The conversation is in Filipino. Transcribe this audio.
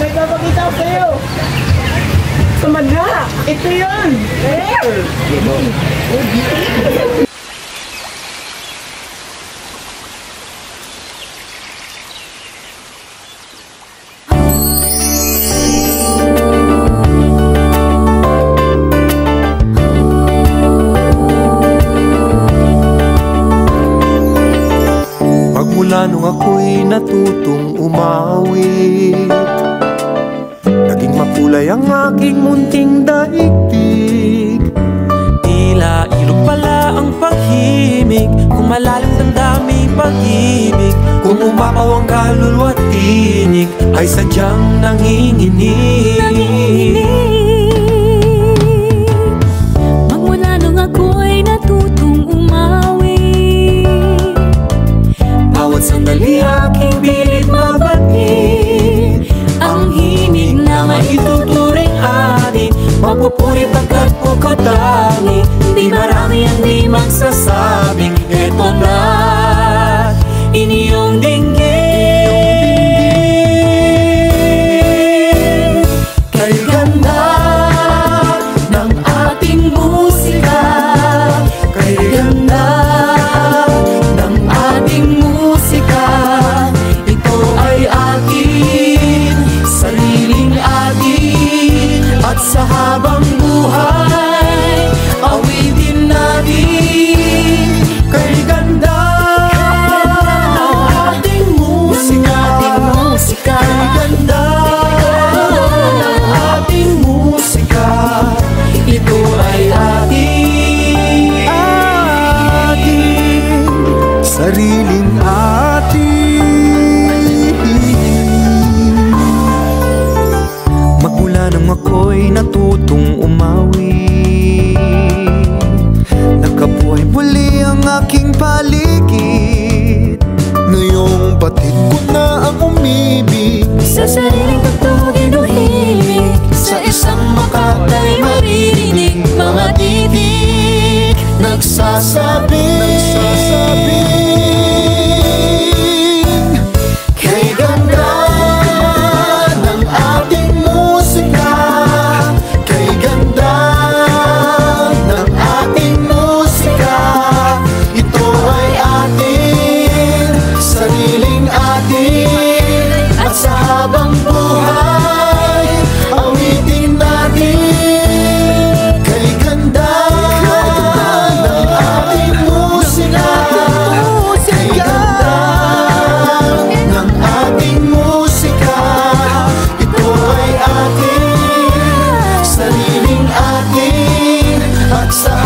May papakita ko sa'yo. Sumagha. Ito yun. Magmula nung ako'y natutong umawit, naging makulay ang aking munting daigdig. Tila ilog pala ang paghimig, kung malalim damdami pag-ibig. Kung umapaw ang kaluluwa't tinig, ay sadyang nanginginig. Magmula nung ako'y natutong umawit, bawat sandali aking pilit mabatid ang himig na Maituturing atin, magpupuri pagkat pagkatani. di marami ang di magsasabing eto na inyong dinggin. Kay ganda ng ating musika, kay ganda ng ating musika. Ito ay atin, sariling atin, at sa habang buhay awitin natin. Kay ganda ng ating musika, kay ganda ng ating musika. Ito ay ating sariling atin. Magmula nang ako'y natutong umawi, nakabuhay muli ang aking paligid. Ngayong batid ko na ang umibig sa sariling pagtugin o himig. sa isang makatay maririnig, mga titik nagsasabing kay ganda ng ating musika, kay ganda ng ating musika. Ito ay atin, sariling atin, at sa habang buhay awitin natin. Kay ganda ng ating musika, kay ganda ng ating musika. Ito ay atin, sariling atin, at sa